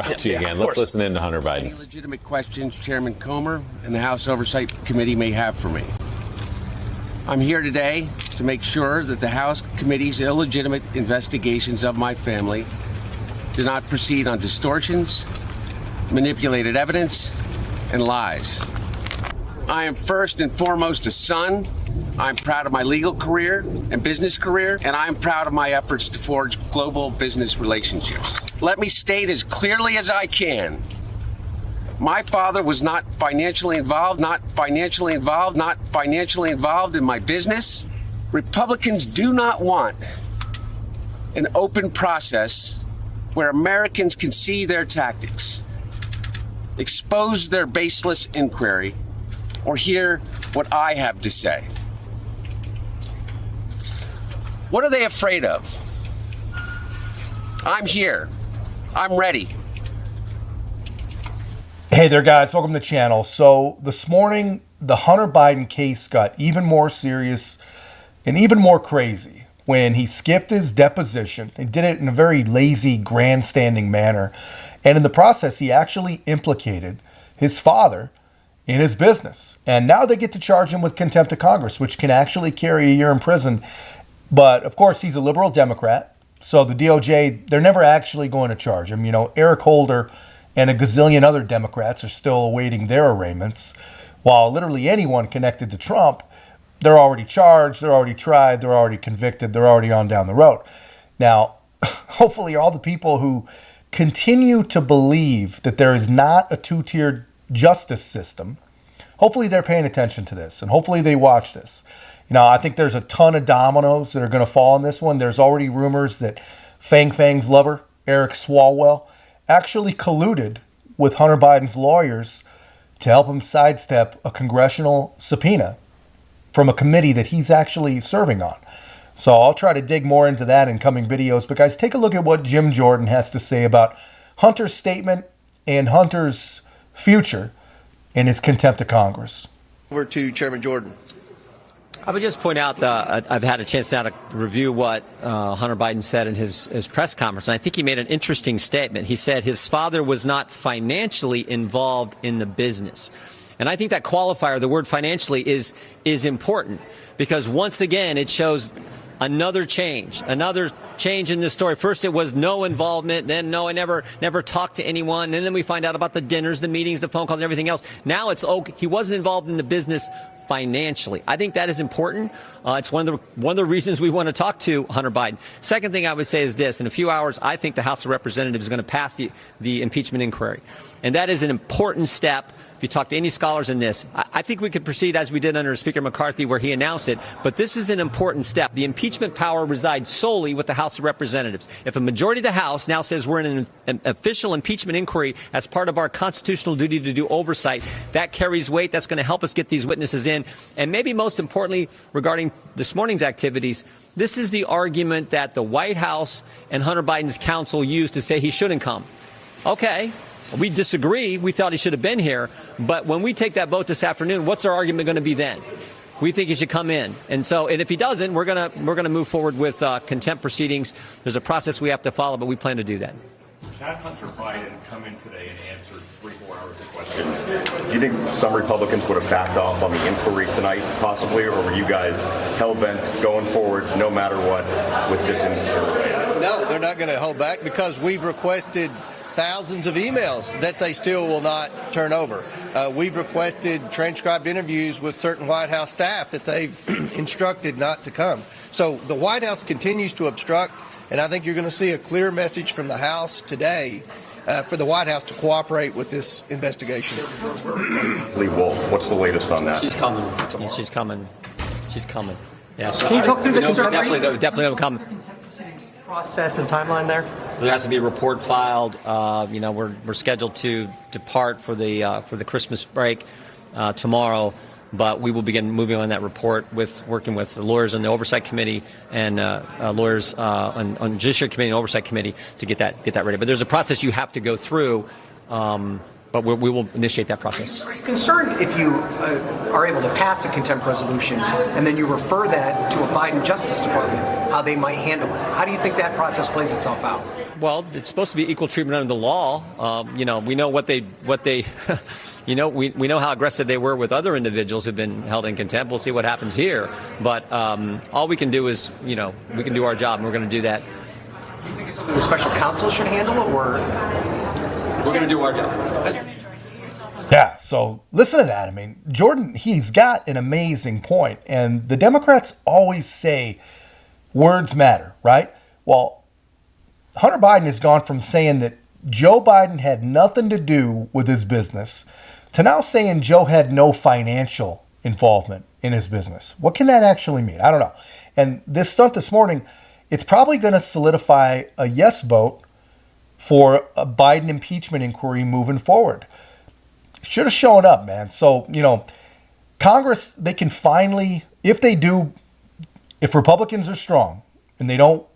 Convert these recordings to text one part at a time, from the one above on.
Let's listen in to Hunter Biden. Any legitimate questions Chairman Comer and the House Oversight Committee may have for me. I'm here today to make sure that the House Committee's illegitimate investigations of my family do not proceed on distortions, manipulated evidence, and lies. I am first and foremost a son. I'm proud of my legal career and business career, and I'm proud of my efforts to forge global business relationships. Let me state as clearly as I can. My father was not financially involved in my business. Republicans do not want an open process where Americans can see their tactics, expose their baseless inquiry, or hear what I have to say. What are they afraid of? I'm here. I'm ready. Hey there, guys. Welcome to the channel. So this morning, the Hunter Biden case got even more serious and even more crazy when he skipped his deposition. He did it in a very lazy, grandstanding manner. And in the process, he actually implicated his father in his business. And now they get to charge him with contempt of Congress, which can actually carry a year in prison. But of course, he's a liberal Democrat. So the DOJ, they're never actually going to charge him. You know, Eric Holder and a gazillion other Democrats are still awaiting their arraignments, while literally anyone connected to Trump, they're already charged, they're already tried, they're already convicted, they're already on down the road. Now, hopefully all the people who continue to believe that there is not a two-tiered justice system, hopefully they're paying attention to this, and hopefully they watch this. You know, I think there's a ton of dominoes that are going to fall in this one. There's already rumors that Fang's lover, Eric Swalwell, actually colluded with Hunter Biden's lawyers to help him sidestep a congressional subpoena from a committee that he's actually serving on. So I'll try to dig more into that in coming videos. But guys, take a look at what Jim Jordan has to say about Hunter's statement and Hunter's future in his contempt of Congress. Over to Chairman Jordan. I would just point out that I've had a chance now to review what Hunter Biden said in his press conference, and I think he made an interesting statement. He said his father was not financially involved in the business. And I think that qualifier, the word financially, is important, because once again, it shows another change in this story. First, it was no involvement. Then, no, I never talked to anyone. And then we find out about the dinners, the meetings, the phone calls, and everything else. Now it's, oh, he wasn't involved in the business financially. I think that is important. It's one of the reasons we want to talk to Hunter Biden. Second thing I would say is this: in a few hours, I think the House of Representatives is going to pass the impeachment inquiry, and that is an important step. If you talk to any scholars in this, I think we could proceed as we did under Speaker McCarthy, where he announced it. But this is an important step. The impeachment power resides solely with the House of Representatives. If a majority of the House now says we're in an official impeachment inquiry as part of our constitutional duty to do oversight, that carries weight. That's going to help us get these witnesses in. And maybe most importantly, regarding this morning's activities, this is the argument that the White House and Hunter Biden's counsel used to say he shouldn't come. Okay. We disagree. We thought he should have been here. But when we take that vote this afternoon, what's our argument going to be then? We think he should come in. And if he doesn't, we're going to move forward with contempt proceedings. There's a process we have to follow, but we plan to do that. Had Hunter Biden come in today and answered 3-4 hours of questions, do you think some Republicans would have backed off on the inquiry tonight, possibly, or were you guys hell-bent going forward no matter what with this inquiry? No, they're not going to hold back, because we've requested thousands of emails that they still will not turn over. We've requested transcribed interviews with certain White House staff that they've instructed not to come. So the White House continues to obstruct, and I think you're going to see a clear message from the House today for the White House to cooperate with this investigation. Lee Wolf, what's the latest on that? She's coming. She's coming. She's coming. Yeah. Can you talk through the concern? Definitely come. Process and timeline there? There has to be a report filed. We're scheduled to depart for the Christmas break tomorrow, but we will begin moving on that report working with the lawyers on the Oversight Committee and lawyers on Judiciary Committee and Oversight Committee to get that ready. But there's a process you have to go through. But we will initiate that process. Are you concerned if you are able to pass a contempt resolution and then you refer that to a Biden Justice Department, how they might handle it? How do you think that process plays itself out? Well, it's supposed to be equal treatment under the law. We know what they, we know how aggressive they were with other individuals who've been held in contempt. We'll see what happens here. But all we can do is, we can do our job, and we're going to do that. Do you think it's something the special counsel should handle, or we're going to do our job? Yeah, so listen to that. I mean, Jordan, he's got an amazing point. And the Democrats always say words matter, right? Well, Hunter Biden has gone from saying that Joe Biden had nothing to do with his business to now saying Joe had no financial involvement in his business. What can that actually mean? I don't know. And this stunt this morning, it's probably going to solidify a yes vote for a Biden impeachment inquiry moving forward. Should have shown up, man. So, Congress, they can finally, if Republicans are strong and they don't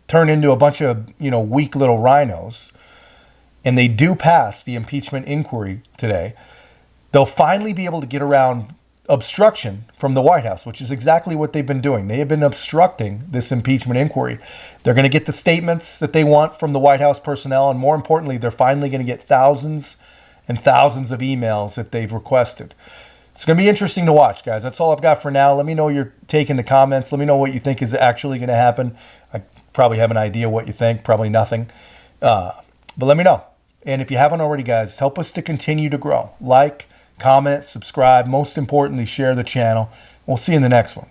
turn into a bunch of, weak little rhinos, and they do pass the impeachment inquiry today, they'll finally be able to get around obstruction from the White House, which is exactly what they've been doing. They have been obstructing this impeachment inquiry. They're going to get the statements that they want from the White House personnel, and more importantly, they're finally going to get thousands and thousands of emails that they've requested. It's going to be interesting to watch, guys. That's all I've got for now. Let me know your take in the comments. Let me know what you think is actually going to happen. I probably have an idea what you think. Probably nothing. But let me know. And if you haven't already, guys, help us to continue to grow. Like, comment, subscribe. Most importantly, share the channel. We'll see you in the next one.